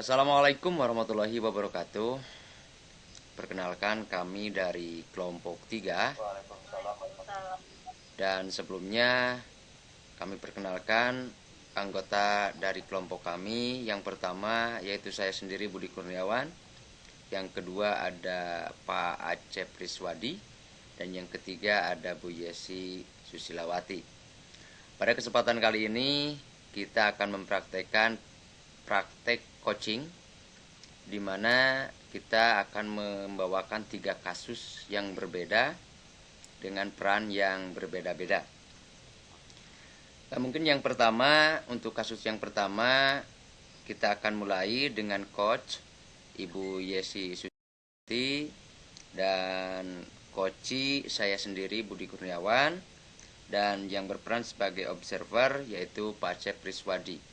Assalamualaikum warahmatullahi wabarakatuh. Perkenalkan kami dari kelompok 3 dan sebelumnya kami perkenalkan anggota dari kelompok kami. Yang pertama yaitu saya sendiri Budi Kurniawan, yang kedua ada Pak Acep Priswadi, dan yang ketiga ada Bu Yesi Susilawati. Pada kesempatan kali ini kita akan mempraktekkan praktek coaching, di mana kita akan membawakan 3 kasus yang berbeda dengan peran yang berbeda-beda. Nah, mungkin yang pertama, untuk kasus yang pertama kita akan mulai dengan coach Ibu Yesi Susilawati dan coachi saya sendiri Budi Kurniawan, dan yang berperan sebagai observer yaitu Pak Acep Priswadi.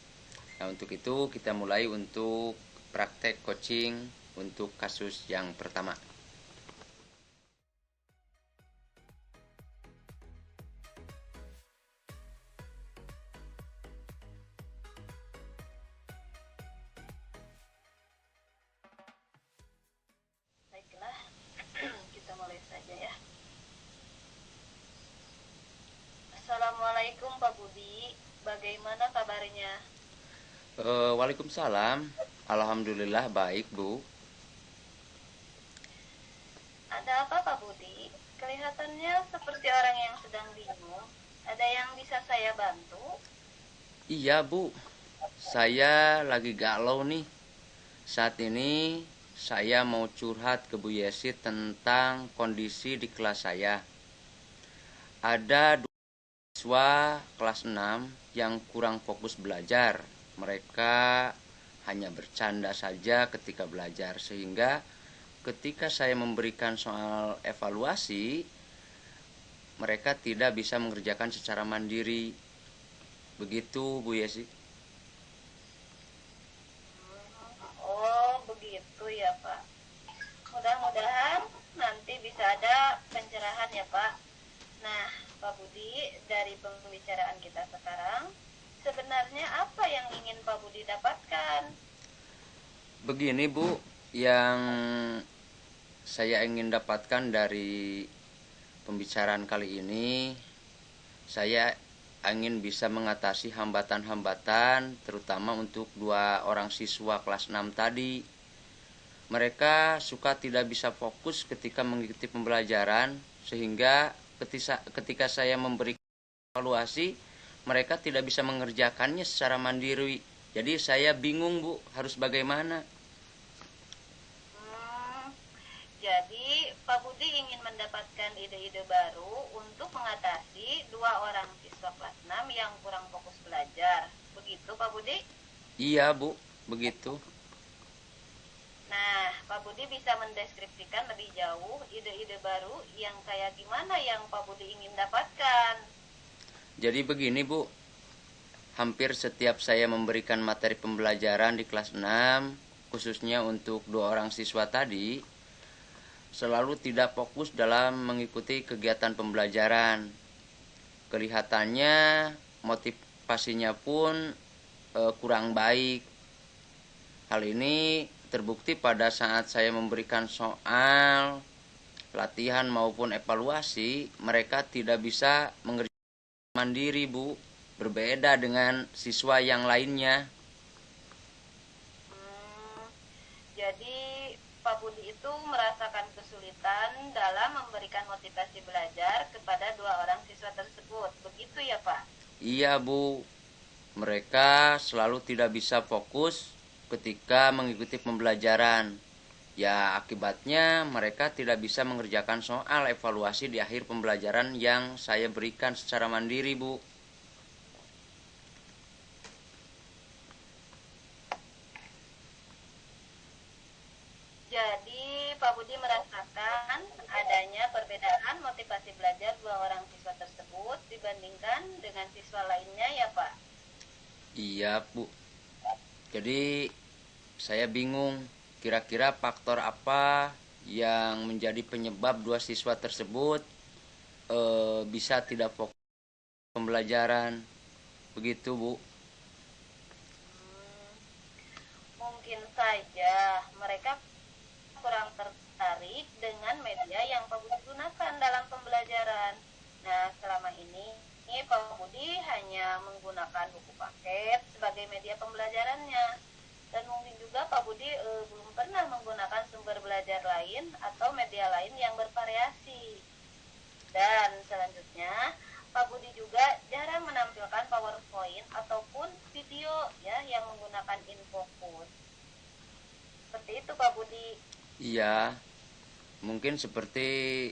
Nah, untuk itu kita mulai untuk praktek coaching untuk kasus yang pertama. Baiklah, kita mulai saja ya. Assalamualaikum Pak Budi, bagaimana kabarnya? Waalaikumsalam. Alhamdulillah baik, Bu. Ada apa Pak Budi? Kelihatannya seperti orang yang sedang bingung. Ada yang bisa saya bantu? Iya, Bu. Saya lagi galau nih. Saat ini saya mau curhat ke Bu Yesi tentang kondisi di kelas saya. Ada 2 siswa kelas 6 yang kurang fokus belajar. Mereka hanya bercanda saja ketika belajar, sehingga ketika saya memberikan soal evaluasi, mereka tidak bisa mengerjakan secara mandiri. Begitu, Bu Yesi. Oh, begitu ya Pak. Mudah-mudahan nanti bisa ada pencerahan ya Pak. Nah, Pak Budi, dari pembicaraan kita sekarang, sebenarnya apa yang ingin Pak Budi dapatkan? Begini, Bu, yang saya ingin dapatkan dari pembicaraan kali ini, saya ingin bisa mengatasi hambatan-hambatan terutama untuk 2 orang siswa kelas 6 tadi. Mereka suka tidak bisa fokus ketika mengikuti pembelajaran, sehingga ketika saya memberi evaluasi, mereka tidak bisa mengerjakannya secara mandiri. Jadi saya bingung, Bu, harus bagaimana. Jadi Pak Budi ingin mendapatkan ide-ide baru untuk mengatasi 2 orang siswa kelas 6 yang kurang fokus belajar. Begitu Pak Budi? Iya, Bu, begitu. Nah, Pak Budi bisa mendeskripsikan lebih jauh ide-ide baru yang kayak gimana yang Pak Budi ingin dapatkan. Jadi begini, Bu, hampir setiap saya memberikan materi pembelajaran di kelas 6, khususnya untuk 2 orang siswa tadi, selalu tidak fokus dalam mengikuti kegiatan pembelajaran. Kelihatannya motivasinya pun kurang baik. Hal ini terbukti pada saat saya memberikan soal, latihan maupun evaluasi, mereka tidak bisa mengerjakan mandiri, Bu. Berbeda dengan siswa yang lainnya. Jadi Pak Budi itu merasakan kesulitan dalam memberikan motivasi belajar kepada 2 orang siswa tersebut. Begitu ya Pak? Iya, Bu. Mereka selalu tidak bisa fokus ketika mengikuti pembelajaran. Ya, akibatnya mereka tidak bisa mengerjakan soal evaluasi di akhir pembelajaran yang saya berikan secara mandiri, Bu. Jadi Pak Budi merasakan adanya perbedaan motivasi belajar 2 orang siswa tersebut dibandingkan dengan siswa lainnya ya Pak? Iya, Bu. Jadi saya bingung, kira-kira faktor apa yang menjadi penyebab 2 siswa tersebut bisa tidak fokus pembelajaran. Begitu, Bu. mungkin saja mereka kurang tertarik dengan media yang Pak Budi gunakan dalam pembelajaran. Nah, selama ini Pak Budi hanya menggunakan buku paket sebagai media pembelajarannya. Dan mungkin juga Pak Budi belum pernah menggunakan sumber belajar lain atau media lain yang bervariasi. Dan selanjutnya, Pak Budi juga jarang menampilkan PowerPoint ataupun video ya yang menggunakan infocus. Seperti itu Pak Budi. Iya, mungkin seperti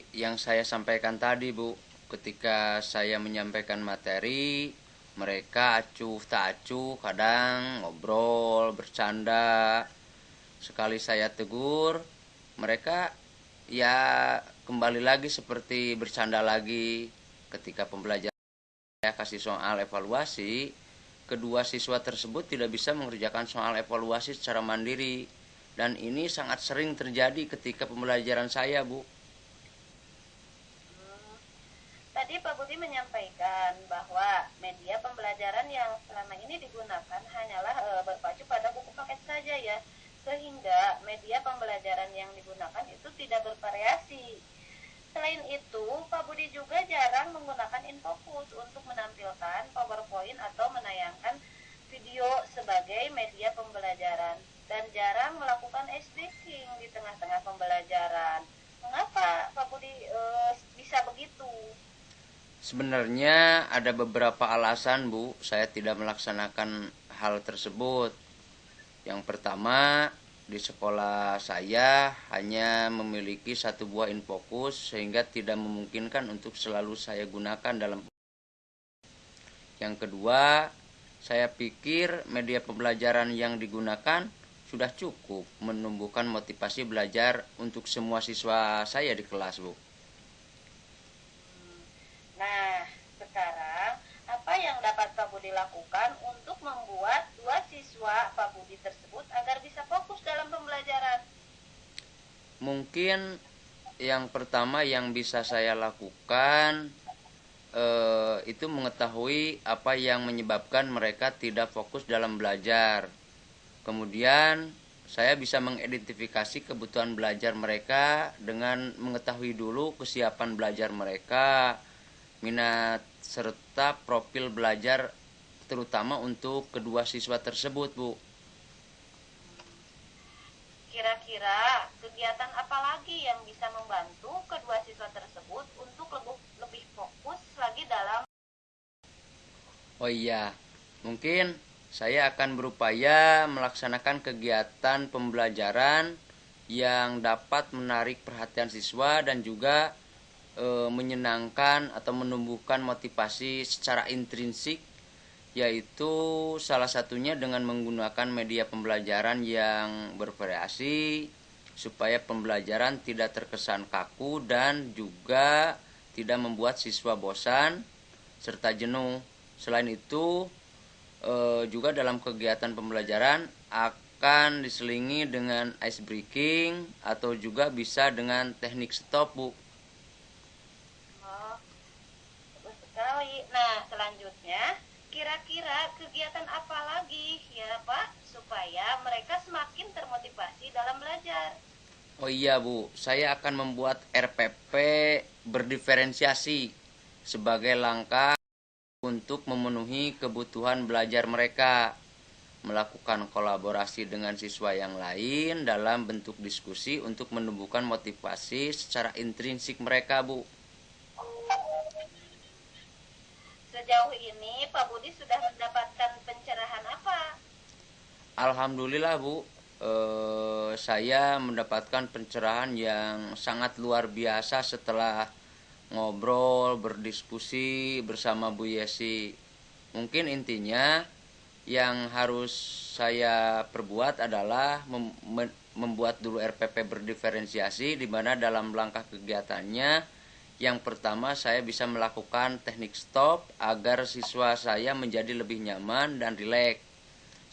yang saya sampaikan tadi, Bu. Ketika saya menyampaikan materi, mereka acuh tak acuh, kadang ngobrol, bercanda. Sekali saya tegur, mereka ya kembali lagi seperti bercanda lagi. Ketika pembelajaran saya kasih soal evaluasi, kedua siswa tersebut tidak bisa mengerjakan soal evaluasi secara mandiri. Dan ini sangat sering terjadi ketika pembelajaran saya, Bu. Tadi Pak Budi menyampaikan bahwa media pembelajaran yang selama ini digunakan hanyalah berpacu pada buku paket saja ya, sehingga media pembelajaran yang digunakan itu tidak bervariasi. Selain itu, Pak Budi juga jarang menggunakan infocus untuk menampilkan PowerPoint atau menayangkan video sebagai media pembelajaran, dan jarang melakukan ice breaking di tengah-tengah pembelajaran. Mengapa Pak Budi bisa begitu? Sebenarnya ada beberapa alasan, Bu, saya tidak melaksanakan hal tersebut. Yang pertama, di sekolah saya hanya memiliki satu buah infocus sehingga tidak memungkinkan untuk selalu saya gunakan dalam. Yang kedua, saya pikir media pembelajaran yang digunakan sudah cukup menumbuhkan motivasi belajar untuk semua siswa saya di kelas, Bu. Nah, sekarang apa yang dapat Pak Budi lakukan untuk membuat dua siswa Pak Budi tersebut agar bisa fokus dalam pembelajaran? Mungkin yang pertama yang bisa saya lakukan itu mengetahui apa yang menyebabkan mereka tidak fokus dalam belajar. Kemudian saya bisa mengidentifikasi kebutuhan belajar mereka dengan mengetahui dulu kesiapan belajar mereka, minat serta profil belajar terutama untuk kedua siswa tersebut, Bu. Kira-kira kegiatan apa lagi yang bisa membantu kedua siswa tersebut untuk lebih fokus lagi dalam? Oh iya, mungkin saya akan berupaya melaksanakan kegiatan pembelajaran yang dapat menarik perhatian siswa dan juga menyenangkan atau menumbuhkan motivasi secara intrinsik, yaitu salah satunya dengan menggunakan media pembelajaran yang bervariasi supaya pembelajaran tidak terkesan kaku dan juga tidak membuat siswa bosan serta jenuh. Selain itu juga dalam kegiatan pembelajaran akan diselingi dengan ice breaking atau juga bisa dengan teknik stop, Bu. Nah, selanjutnya, kira-kira kegiatan apa lagi ya Pak, supaya mereka semakin termotivasi dalam belajar? Oh iya, Bu, saya akan membuat RPP berdiferensiasi sebagai langkah untuk memenuhi kebutuhan belajar mereka, melakukan kolaborasi dengan siswa yang lain dalam bentuk diskusi untuk menumbuhkan motivasi secara intrinsik mereka, Bu. Sejauh ini Pak Budi sudah mendapatkan pencerahan apa? Alhamdulillah, Bu, saya mendapatkan pencerahan yang sangat luar biasa setelah ngobrol, berdiskusi bersama Bu Yesi. Mungkin intinya yang harus saya perbuat adalah membuat dulu RPP berdiferensiasi, di mana dalam langkah kegiatannya yang pertama saya bisa melakukan teknik stop agar siswa saya menjadi lebih nyaman dan rileks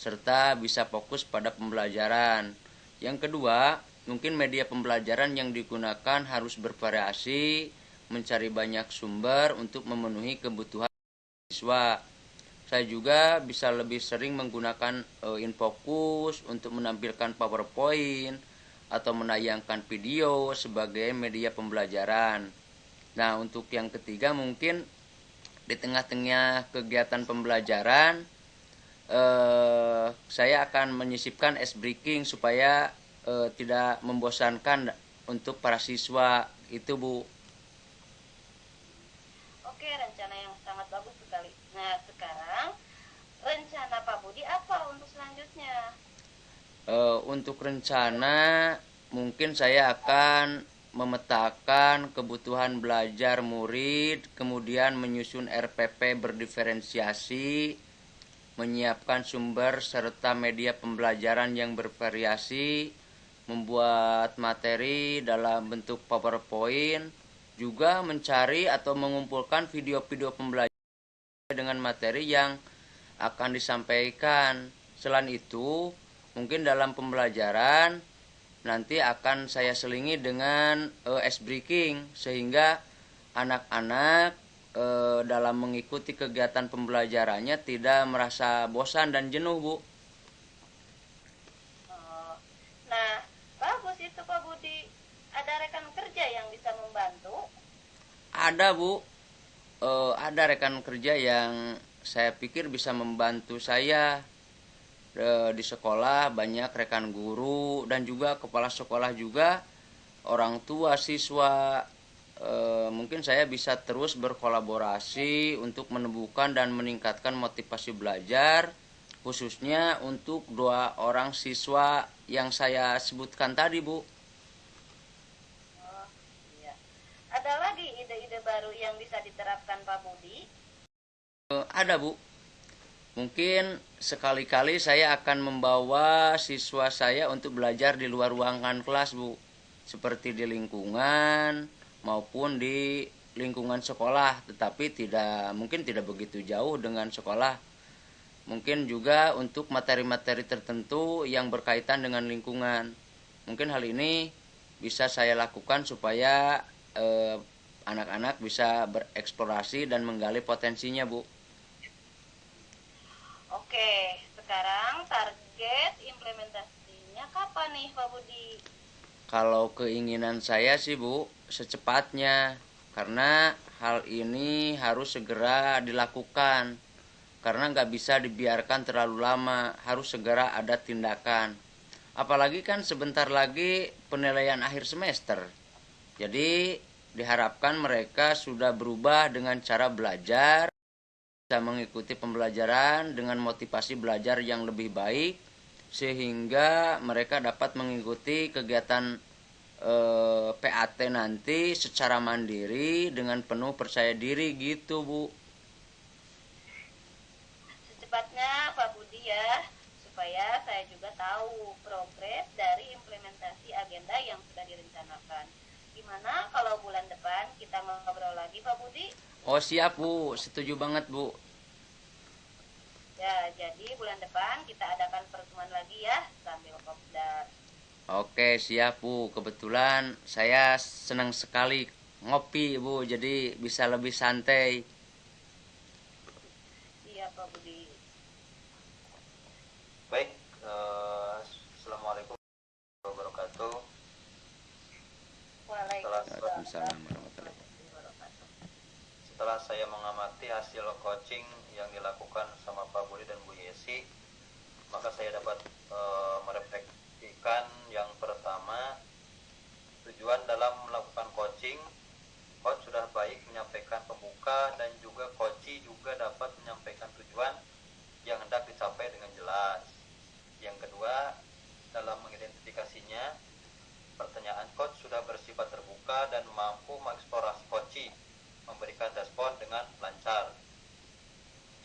serta bisa fokus pada pembelajaran. Yang kedua, mungkin media pembelajaran yang digunakan harus bervariasi, mencari banyak sumber untuk memenuhi kebutuhan siswa. saya juga bisa lebih sering menggunakan InFocus untuk menampilkan PowerPoint atau menayangkan video sebagai media pembelajaran. Nah, untuk yang ketiga mungkin di tengah-tengah kegiatan pembelajaran saya akan menyisipkan ice breaking supaya tidak membosankan untuk para siswa itu, Bu. Oke, rencana yang sangat bagus sekali. Nah, sekarang rencana Pak Budi apa untuk selanjutnya? Untuk rencana mungkin saya akan memetakan kebutuhan belajar murid, kemudian menyusun RPP berdiferensiasi, menyiapkan sumber serta media pembelajaran yang bervariasi, membuat materi dalam bentuk PowerPoint, juga mencari atau mengumpulkan video-video pembelajaran dengan materi yang akan disampaikan. Selain itu, mungkin dalam pembelajaran nanti akan saya selingi dengan ice breaking sehingga anak-anak dalam mengikuti kegiatan pembelajarannya tidak merasa bosan dan jenuh, Bu. Oh, nah, bagus itu Pak Budi. Ada rekan kerja yang bisa membantu? Ada, Bu. Ada rekan kerja yang saya pikir bisa membantu saya di sekolah, banyak rekan guru dan juga kepala sekolah juga, orang tua siswa. Mungkin saya bisa terus berkolaborasi untuk menemukan dan meningkatkan motivasi belajar, khususnya untuk 2 orang siswa yang saya sebutkan tadi, Bu. Oh, iya. Ada lagi ide-ide baru yang bisa diterapkan Pak Budi? Ada, Bu. Mungkin sekali-kali saya akan membawa siswa saya untuk belajar di luar ruangan kelas, Bu. Seperti di lingkungan maupun di lingkungan sekolah, tetapi mungkin tidak begitu jauh dengan sekolah. Mungkin juga untuk materi-materi tertentu yang berkaitan dengan lingkungan. Mungkin hal ini bisa saya lakukan supaya anak-anak bisa bereksplorasi dan menggali potensinya, Bu. Oke, sekarang target implementasinya kapan nih Pak Budi? Kalau keinginan saya sih, Bu, secepatnya. Karena hal ini harus segera dilakukan. Karena nggak bisa dibiarkan terlalu lama, harus segera ada tindakan. Apalagi kan sebentar lagi penilaian akhir semester. Jadi diharapkan mereka sudah berubah dengan cara belajar, bisa mengikuti pembelajaran dengan motivasi belajar yang lebih baik, sehingga mereka dapat mengikuti kegiatan PAT nanti secara mandiri dengan penuh percaya diri gitu, Bu. Secepatnya Pak Budi ya, supaya saya juga tahu progres dari implementasi agenda yang sudah direncanakan. Gimana kalau bulan depan kita ngobrol lagi Pak Budi? Oh siap, Bu, setuju banget, Bu. Ya, jadi bulan depan kita adakan pertemuan lagi ya sambil kopdar. Oke siap, Bu. Kebetulan saya senang sekali ngopi, Bu, jadi bisa lebih santai. Iya Pak Budi. Baik, Assalamualaikum warahmatullahi wabarakatuh. Waalaikumsalam warahmatullahi wabarakatuh. Setelah saya mengamati hasil coaching yang dilakukan sama Pak Budi dan Bu Yesi, maka saya dapat merefleksikan yang pertama, tujuan dalam melakukan coaching. Coach sudah baik menyampaikan pembuka dan juga coach juga dapat menyampaikan tujuan yang hendak dicapai dengan jelas. Yang kedua, dalam mengidentifikasinya, pertanyaan coach sudah bersifat terbuka dan mampu mengeksplorasi coach, memberikan respon dengan lancar.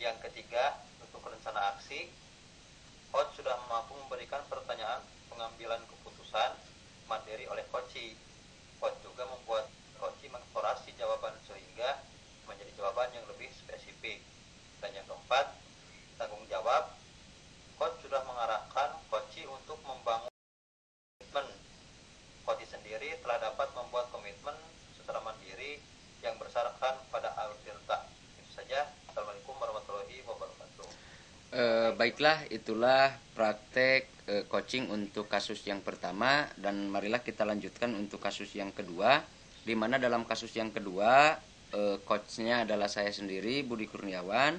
Yang ketiga, untuk rencana aksi, coach sudah mampu memberikan pertanyaan pengambilan keputusan mandiri oleh coach. Coach juga membuat coach mengeksplorasi jawaban sehingga menjadi jawaban yang lebih spesifik. Dan yang keempat, tanggung jawab, coach sudah mengarahkan coach untuk membangun komitmen. Coach sendiri telah dapat membuat komitmen secara mandiri yang bersarkan pada altirta. Itu saja. Assalamualaikum warahmatullahi wabarakatuh. Baiklah, itulah praktek coaching untuk kasus yang pertama, dan marilah kita lanjutkan untuk kasus yang kedua, di mana dalam kasus yang kedua coachnya adalah saya sendiri, Budi Kurniawan.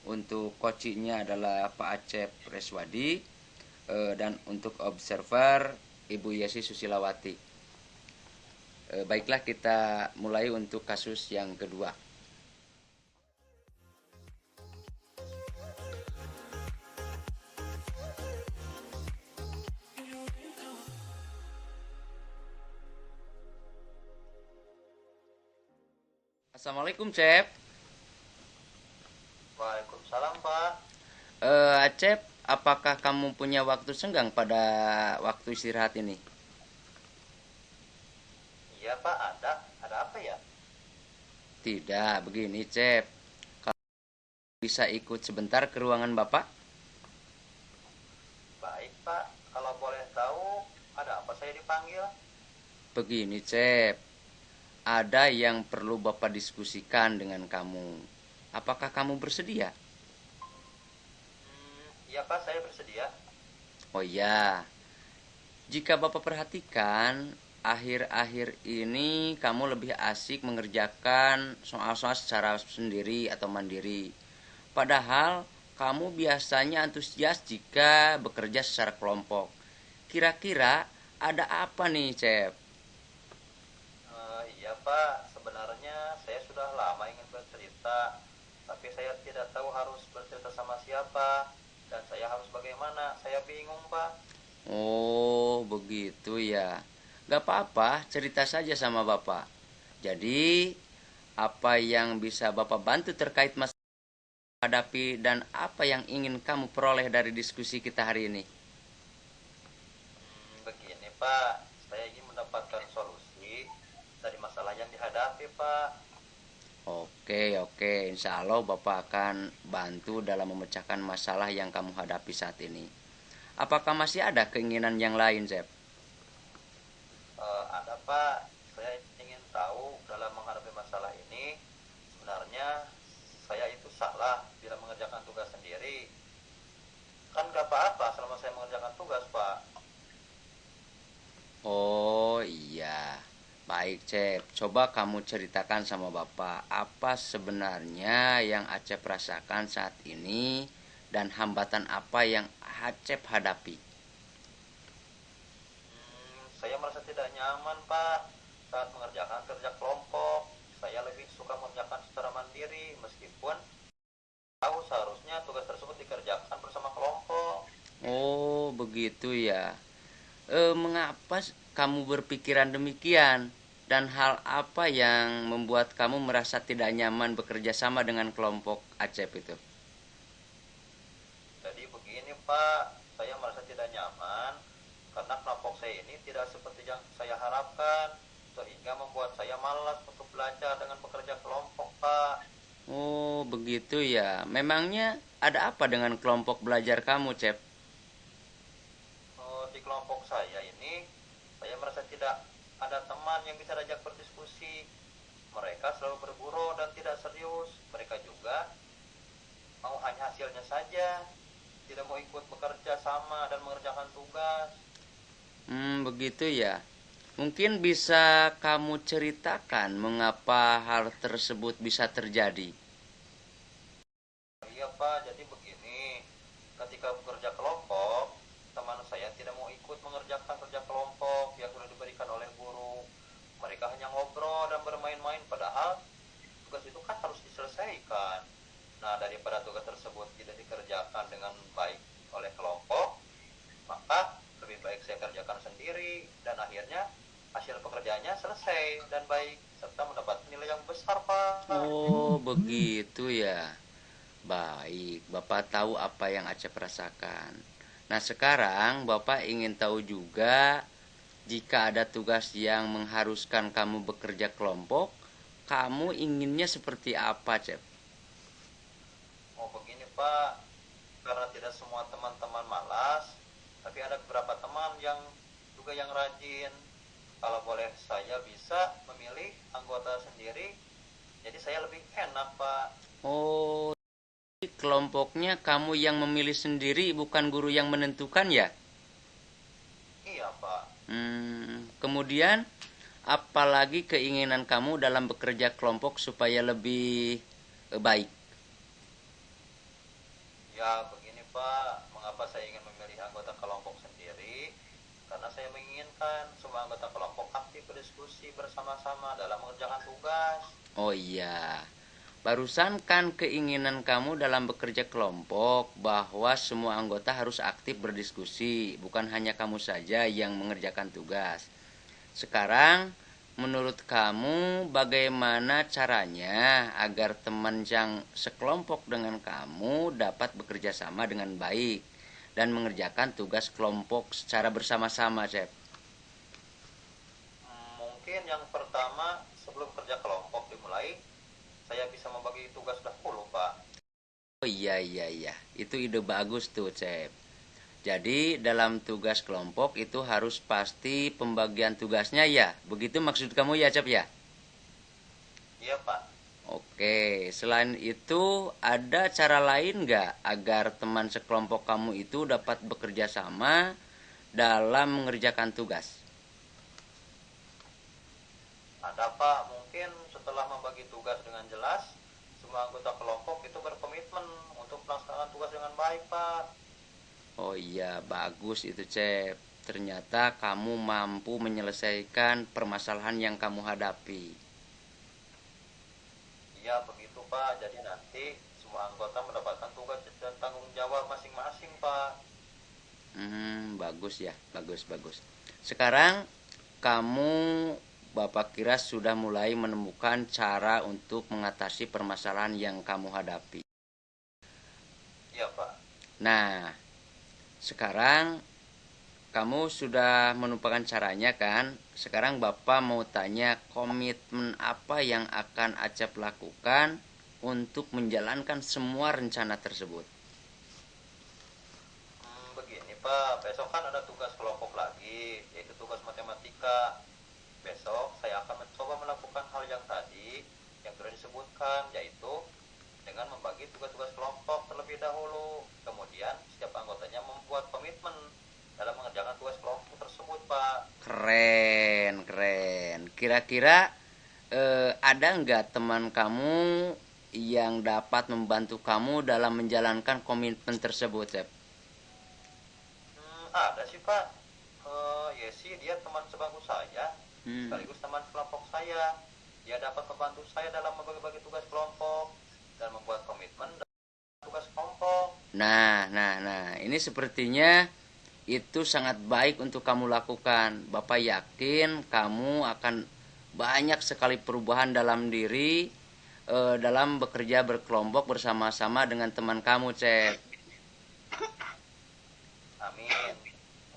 Untuk coachingnya adalah Pak Acep Reswadi, dan untuk observer Ibu Yesi Susilawati. Baiklah, kita mulai untuk kasus yang kedua. Assalamualaikum, Cep. Waalaikumsalam, Pak. Acep, apakah kamu punya waktu senggang pada waktu istirahat ini? Iya, Pak, ada. Ada apa ya? Tidak, begini, Cep. Kamu bisa ikut sebentar ke ruangan Bapak? Baik, Pak. Kalau boleh tahu, ada apa saya dipanggil? Begini, Cep. Ada yang perlu Bapak diskusikan dengan kamu. Apakah kamu bersedia? Iya, Pak, saya bersedia. Oh ya, jika Bapak perhatikan, akhir-akhir ini kamu lebih asik mengerjakan soal-soal secara sendiri atau mandiri. Padahal kamu biasanya antusias jika bekerja secara kelompok. Kira-kira ada apa nih, Cep? Iya, Pak. Sebenarnya saya sudah lama ingin bercerita, tapi saya tidak tahu harus bercerita sama siapa, dan saya harus bagaimana. Saya bingung, Pak. Oh, begitu ya. Gak apa-apa, cerita saja sama Bapak. Jadi, apa yang bisa Bapak bantu terkait masalah hadapi dan apa yang ingin kamu peroleh dari diskusi kita hari ini? Begini, Pak. Saya ingin mendapatkan solusi dari masalah yang dihadapi, Pak. Oke, insya Allah Bapak akan bantu dalam memecahkan masalah yang kamu hadapi saat ini. Apakah masih ada keinginan yang lain, Zep? Ada, Pak. Saya ingin tahu dalam menghadapi masalah ini, sebenarnya saya itu salah bila mengerjakan tugas sendiri. Kan gak apa-apa selama saya mengerjakan tugas, Pak. Oh iya, baik Cep. Coba kamu ceritakan sama Bapak apa sebenarnya yang Acep rasakan saat ini dan hambatan apa yang Acep hadapi. Saya merasa tidak nyaman, Pak, saat mengerjakan kerja kelompok. Saya lebih suka mengerjakan secara mandiri, meskipun tahu seharusnya tugas tersebut dikerjakan bersama kelompok. Oh begitu ya. Mengapa kamu berpikiran demikian? Dan hal apa yang membuat kamu merasa tidak nyaman bekerja sama dengan kelompok Acep itu? Jadi begini, Pak, saya merasa tidak nyaman karena kelompok saya ini tidak seperti yang saya harapkan, sehingga membuat saya malas untuk belajar dengan bekerja kelompok, Pak. Oh begitu ya. Memangnya ada apa dengan kelompok belajar kamu, Cep? Di kelompok saya ini, saya merasa tidak ada teman yang bisa diajak berdiskusi. Mereka selalu berburu dan tidak serius. Mereka juga mau hanya hasilnya saja, tidak mau ikut bekerja sama dan mengerjakan tugas. Begitu ya. Mungkin bisa kamu ceritakan mengapa hal tersebut bisa terjadi? Iya, Pak, jadi begini, ketika bekerja kelompok, teman saya tidak mau ikut mengerjakan kerja kelompok yang sudah diberikan oleh guru. Mereka hanya ngobrol dan bermain-main, padahal tugas itu kan harus diselesaikan. Nah, daripada tugas tersebut tidak dikerjakan dengan baik oleh kelompok, maka lebih baik saya kerjakan sendiri, dan akhirnya hasil pekerjaannya selesai dan baik, serta mendapat nilai yang besar, Pak. Oh begitu ya. Baik, Bapak tahu apa yang Acep rasakan. Nah sekarang Bapak ingin tahu juga, jika ada tugas yang mengharuskan kamu bekerja kelompok, kamu inginnya seperti apa, Cep? Oh begini, Pak, karena tidak semua teman-teman malas, tapi ada beberapa teman yang juga yang rajin. Kalau boleh saya bisa memilih anggota sendiri, jadi saya lebih enak, Pak. Oh kelompoknya kamu yang memilih sendiri, bukan guru yang menentukan ya? Iya, Pak. Kemudian, apalagi keinginan kamu dalam bekerja kelompok supaya lebih baik? Ya, begini Pak, mengapa saya ingin memilih anggota kelompok sendiri? Karena saya menginginkan semua anggota kelompok aktif berdiskusi bersama-sama dalam mengerjakan tugas. Oh iya, barusan kan keinginan kamu dalam bekerja kelompok bahwa semua anggota harus aktif berdiskusi, bukan hanya kamu saja yang mengerjakan tugas. Sekarang, menurut kamu bagaimana caranya agar teman yang sekelompok dengan kamu dapat bekerja sama dengan baik dan mengerjakan tugas kelompok secara bersama-sama, Chef? Mungkin yang pertama, sebelum kerja kelompok dimulai, saya bisa membagi tugas dahulu, Pak. Oh iya, itu ide bagus tuh, Chef. Jadi dalam tugas kelompok itu harus pasti pembagian tugasnya ya. Begitu maksud kamu ya, Cep ya? Iya, Pak. Oke, selain itu ada cara lain nggak agar teman sekelompok kamu itu dapat bekerja sama dalam mengerjakan tugas? Ada, Pak. Mungkin setelah membagi tugas dengan jelas, semua anggota kelompok itu berkomitmen untuk melaksanakan tugas dengan baik, Pak. Oh iya, bagus itu, Cep. Ternyata kamu mampu menyelesaikan permasalahan yang kamu hadapi. Iya, begitu, Pak. Jadi nanti semua anggota mendapatkan tugas dan tanggung jawab masing-masing, Pak. Bagus ya, bagus. Sekarang kamu Bapak kira sudah mulai menemukan cara untuk mengatasi permasalahan yang kamu hadapi. Iya, Pak. Nah, sekarang kamu sudah menemukan caranya kan? Sekarang Bapak mau tanya komitmen apa yang akan Acep lakukan untuk menjalankan semua rencana tersebut. Begini, Pak. Besok kan ada tugas kelompok lagi, yaitu tugas matematika. Besok saya akan mencoba melakukan hal yang tadi yang sudah disebutkan, yaitu dengan membagi tugas-tugas kelompok terlebih dahulu. Kemudian setiap anggotanya membuat komitmen dalam mengerjakan tugas kelompok tersebut, Pak. Keren. Kira-kira ada nggak teman kamu yang dapat membantu kamu dalam menjalankan komitmen tersebut, Cep? Ada sih, Pak. Yesi, dia teman sebangku saya, sekaligus teman kelompok saya. Dia dapat membantu saya dalam membagi-bagi tugas kelompok dan membuat komitmen dalam tugas kelompok. Nah, ini sepertinya itu sangat baik untuk kamu lakukan. Bapak yakin kamu akan banyak sekali perubahan dalam diri dalam bekerja berkelompok bersama-sama dengan teman kamu, Cep. Amin.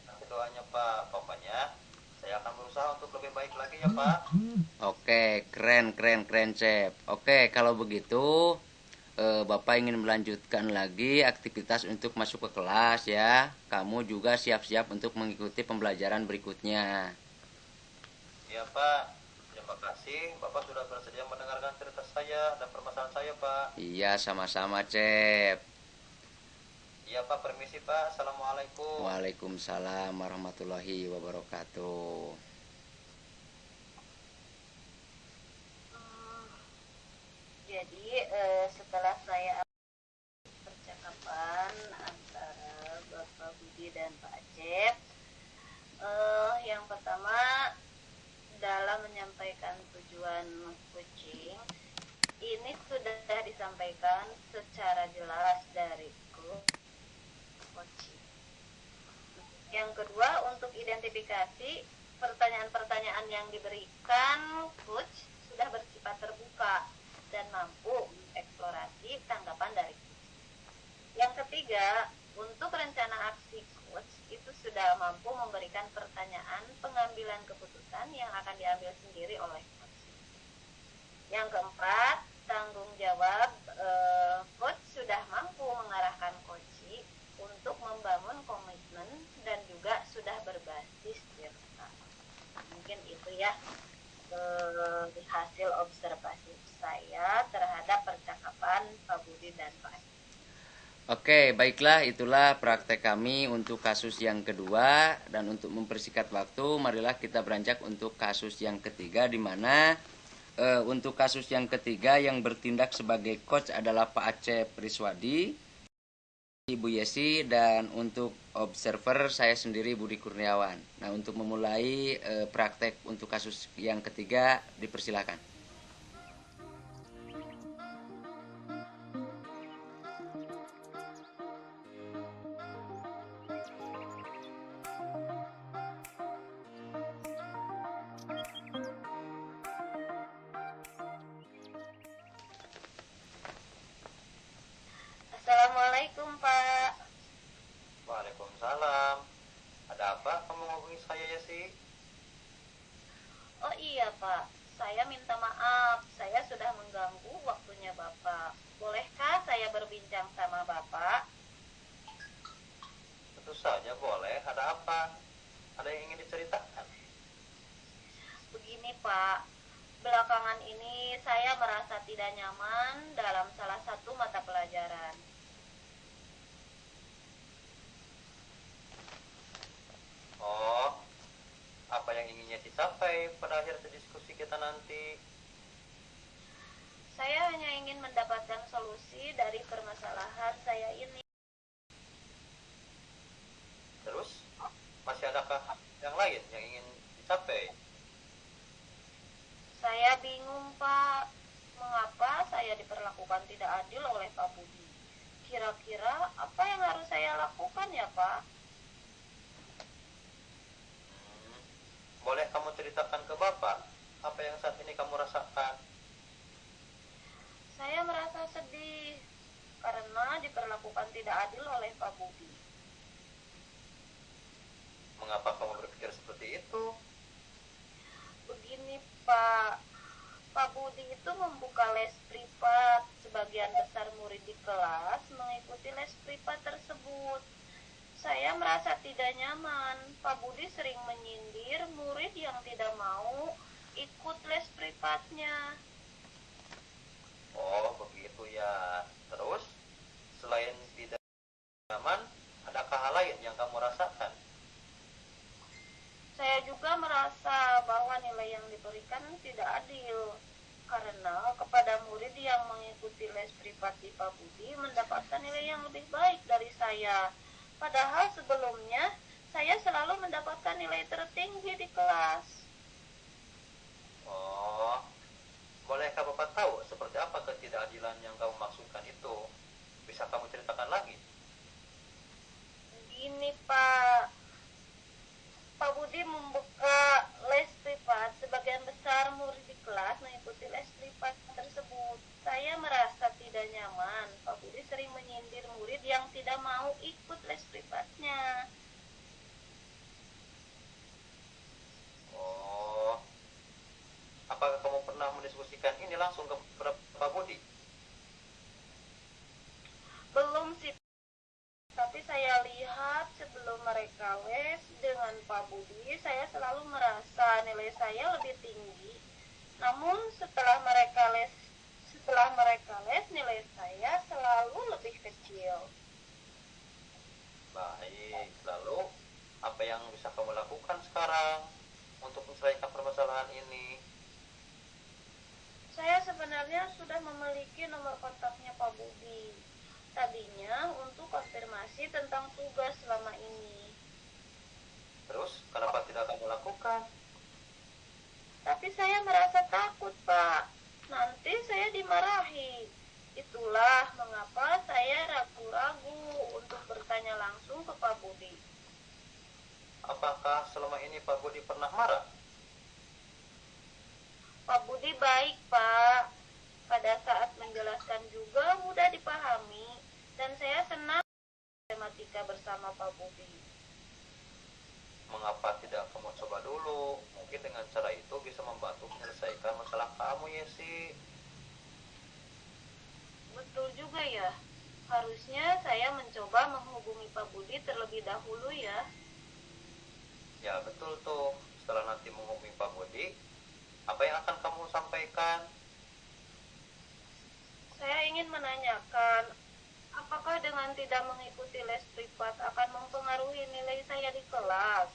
Nanti doanya, Pak. Pokoknya saya akan berusaha untuk lebih baik lagi ya, Pak. Oke, keren, Cep. Oke, kalau begitu Bapak ingin melanjutkan lagi aktivitas untuk masuk ke kelas ya. Kamu juga siap-siap untuk mengikuti pembelajaran berikutnya. Iya, Pak. Terima kasih. Bapak sudah bersedia mendengarkan cerita saya dan permasalahan saya, Pak. Iya, sama-sama, Cep. Iya, Pak. Permisi, Pak. Assalamualaikum. Waalaikumsalam warahmatullahi wabarakatuh. Jadi setelah saya percakapan antara Bapak Budi dan Pak Acep, yang pertama dalam menyampaikan tujuan coaching ini sudah disampaikan secara jelas dari coaching. Yang kedua, untuk identifikasi pertanyaan-pertanyaan yang diberikan coach sudah bersifat terbuka dan mampu mengeksplorasi tanggapan dari coach. Yang ketiga, untuk rencana aksi coach itu sudah mampu memberikan pertanyaan pengambilan keputusan yang akan diambil sendiri oleh coach. Yang keempat, tanggung jawab coach sudah mampu mengarahkan coach untuk membangun komitmen dan juga sudah berbasis dirasa. Mungkin itu ya hasil observasi saya terhadap percakapan Pak Budi dan Pak. Oke, baiklah, itulah praktek kami untuk kasus yang kedua. Dan untuk mempersingkat waktu, marilah kita beranjak untuk kasus yang ketiga, di mana untuk kasus yang ketiga yang bertindak sebagai coach adalah Pak Acep Riswadi, Ibu Yesi, dan untuk observer saya sendiri Budi Kurniawan. Nah, untuk memulai praktek untuk kasus yang ketiga, dipersilakan. Assalamualaikum Pak. Waalaikumsalam. Ada apa kamu ngomongin saya ya sih? Oh iya Pak, saya minta maaf, saya sudah mengganggu waktunya Bapak. Bolehkah saya berbincang sama Bapak? Tentu saja boleh. Ada apa? Ada yang ingin diceritakan? Begini Pak, belakangan ini saya merasa tidak nyaman dalam salah satu mata pelajaran. Oh, apa yang inginnya dicapai pada akhir diskusi kita nanti? Saya hanya ingin mendapatkan solusi dari permasalahan saya ini. Terus, masih adakah yang lain yang ingin dicapai? Saya bingung Pak, mengapa saya diperlakukan tidak adil oleh Pak Budi. Kira-kira apa yang harus saya lakukan ya Pak? Boleh kamu ceritakan ke Bapak apa yang saat ini kamu rasakan? Saya merasa sedih karena diperlakukan tidak adil oleh Pak Budi. Mengapa kamu berpikir seperti itu? Begini Pak, Pak Budi itu membuka les privat. Sebagian besar murid di kelas mengikuti les privat tersebut. Saya merasa tidak nyaman. Pak Budi sering menyindir murid yang tidak mau ikut les privatnya. Oh, begitu ya. Terus, selain tidak nyaman, adakah hal lain yang kamu rasakan? Saya juga merasa bahwa nilai yang diberikan tidak adil, karena kepada murid yang mengikuti les privat di Pak Budi mendapatkan nilai yang lebih baik dari saya. Padahal sebelumnya saya selalu mendapatkan nilai tertinggi di kelas. Oh, bolehkah Bapak tahu seperti apa ketidakadilan yang kamu maksudkan itu? Bisa kamu ceritakan lagi? Gini Pak, Pak Budi membuka les privat. Sebagian besar murid di kelas mengikuti les privat tersebut. Saya merasa tidak nyaman. Pak Budi sering menyindir murid yang tidak mau ikut les privatnya. Oh, apakah kamu pernah mendiskusikan ini langsung ke Pak Budi? Belum sih, tapi saya lihat sebelum mereka les dengan Pak Budi, saya selalu merasa nilai saya lebih tinggi. Namun setelah mereka les, nilai saya selalu lebih kecil. Baik, lalu apa yang bisa kamu lakukan sekarang untuk menyelesaikan permasalahan ini? Saya sebenarnya sudah memiliki nomor kontaknya Pak Budi. Tadinya untuk konfirmasi tentang tugas selama ini. Terus, kenapa tidak kamu lakukan? Tapi saya merasa takut, Pak. Nanti saya dimarahi. Itulah mengapa saya ragu-ragu untuk bertanya langsung ke Pak Budi. Apakah selama ini Pak Budi pernah marah? Pak Budi baik, Pak. Pada saat menjelaskan juga mudah dipahami. Dan saya senang matematika bersama Pak Budi. Mengapa tidak kamu coba dulu? Mungkin dengan cara itu bisa membantu menyelesaikan masalah kamu ya sih. Betul juga ya. Harusnya saya mencoba menghubungi Pak Budi terlebih dahulu ya. Ya betul tuh. Setelah nanti menghubungi Pak Budi, apa yang akan kamu sampaikan? Saya ingin menanyakan apakah dengan tidak mengikuti les privat akan mempengaruhi nilai saya di kelas?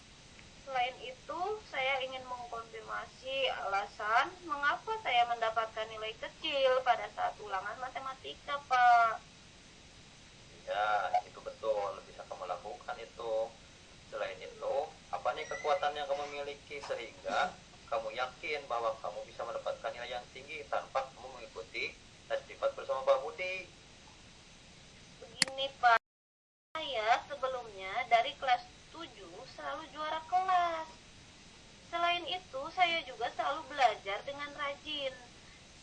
Selain itu, saya ingin mengkonfirmasi alasan mengapa saya mendapatkan nilai kecil pada saat ulangan matematika, Pak. Ya, itu betul, bisa kamu lakukan itu. Selain itu, apa nih kekuatan yang kamu miliki sehingga kamu yakin bahwa kamu bisa mendapatkan nilai yang tinggi tanpa kamu mengikuti tes privat bersama Pak Budi? Begini, Pak. Saya sebelumnya dari kelas 7 selalu juara kelas. Selain itu, saya juga selalu belajar dengan rajin.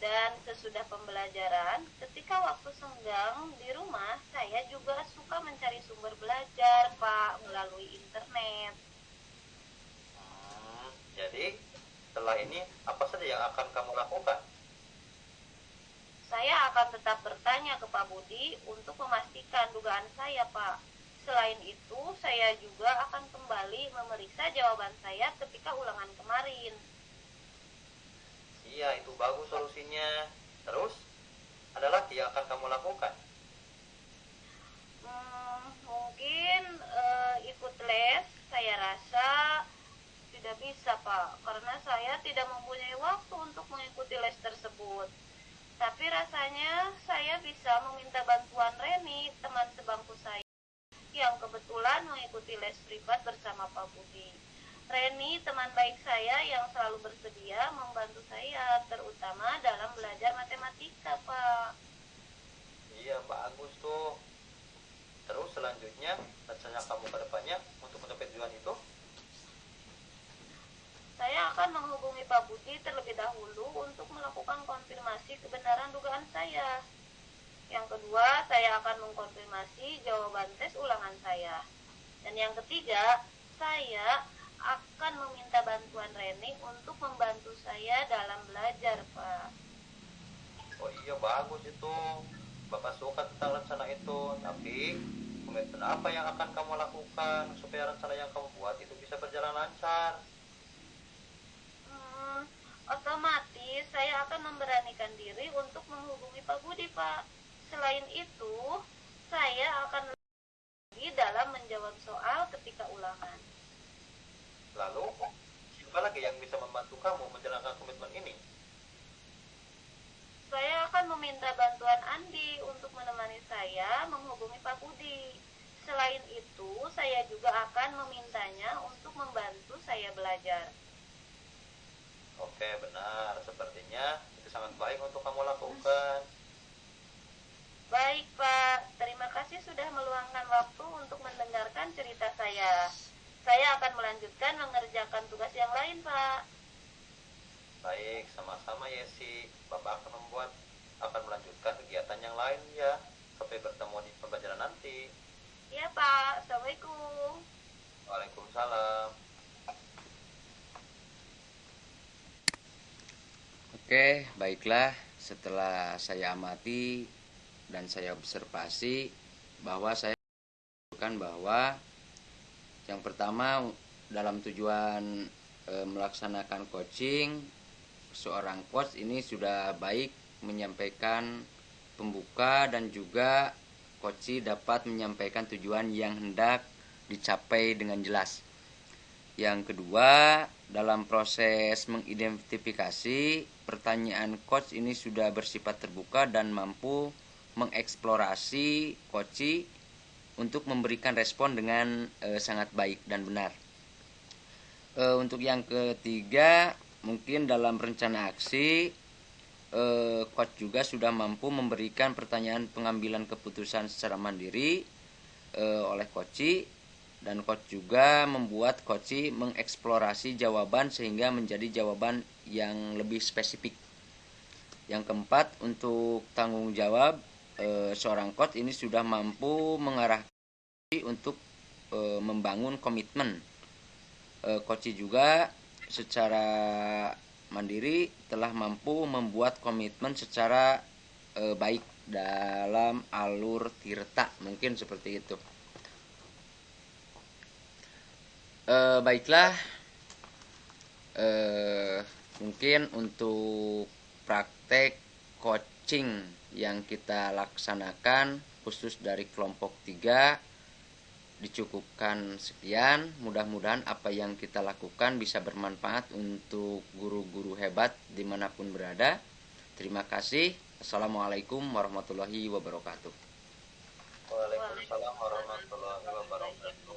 Dan sesudah pembelajaran, ketika waktu senggang di rumah, saya juga suka mencari sumber belajar, Pak, melalui internet. Jadi, setelah ini apa saja yang akan kamu lakukan? Saya akan tetap bertanya ke Pak Budi untuk memastikan dugaan saya, Pak. Selain itu, saya juga akan kembali memeriksa jawaban saya ketika ulangan kemarin. Iya, itu bagus solusinya. Terus, ada lagi yang akan kamu lakukan? Mungkin ikut les, saya rasa tidak bisa, Pak, karena saya tidak mempunyai waktu untuk mengikuti les tersebut. Tapi rasanya saya bisa meminta bantuan Reni, teman sebangku saya, yang kebetulan mengikuti les privat bersama Pak Budi. Reni, teman baik saya yang selalu bersedia membantu saya, terutama dalam belajar matematika, Pak. Iya, bagus tuh. Terus selanjutnya, rencana kamu ke depannya untuk mencapai tujuan itu? Saya akan menghubungi Pak Budi terlebih dahulu untuk melakukan konfirmasi kebenaran dugaan saya. Yang kedua, saya akan mengkonfirmasi jawaban tes ulangan saya. Dan yang ketiga, saya akan meminta bantuan Reni untuk membantu saya dalam belajar, Pak. Oh iya, bagus itu. Bapak suka tentang rencana itu. Tapi, komitmen apa yang akan kamu lakukan supaya rencana yang kamu buat itu bisa berjalan lancar? Otomatis saya akan memberanikan diri untuk menghubungi Pak Budi, Pak. Selain itu, saya akan lebih dalam menjawab soal ketika ulangan. Lalu, siapa lagi yang bisa membantu kamu menjalankan komitmen ini? Saya akan meminta bantuan Andi untuk menemani saya menghubungi Pak Budi. Selain itu, saya juga akan memintanya untuk membantu saya belajar. Oke, benar. Sepertinya itu sangat baik untuk kamu lakukan. Baik, Pak. Terima kasih sudah meluangkan waktu untuk mendengarkan cerita saya. Saya akan melanjutkan mengerjakan tugas yang lain, Pak. Baik, sama-sama Yesi. Bapak akan melanjutkan kegiatan yang lain ya. Sampai bertemu di pembelajaran nanti. Iya, Pak. Assalamualaikum. Waalaikumsalam. Oke, baiklah. Setelah saya amati dan saya observasi bahwa saya menunjukkan bahwa yang pertama dalam tujuan melaksanakan coaching, seorang coach ini sudah baik menyampaikan pembuka dan juga coach dapat menyampaikan tujuan yang hendak dicapai dengan jelas. Yang kedua, dalam proses mengidentifikasi, pertanyaan coach ini sudah bersifat terbuka dan mampu mengeksplorasi coach untuk memberikan respon dengan sangat baik dan benar. Untuk yang ketiga, mungkin dalam rencana aksi, coach juga sudah mampu memberikan pertanyaan pengambilan keputusan secara mandiri oleh coach, dan coach juga membuat coach mengeksplorasi jawaban sehingga menjadi jawaban yang lebih spesifik. Yang keempat, untuk tanggung jawab, seorang coach ini sudah mampu mengarahkan untuk membangun komitmen. Coach juga secara mandiri telah mampu membuat komitmen secara baik dalam alur tirta, mungkin seperti itu. Baiklah, mungkin untuk praktek coaching yang kita laksanakan khusus dari kelompok 3 dicukupkan sekian. Mudah-mudahan apa yang kita lakukan bisa bermanfaat untuk guru-guru hebat dimanapun berada. Terima kasih. Assalamualaikum warahmatullahi wabarakatuh. Waalaikumsalam warahmatullahi wabarakatuh.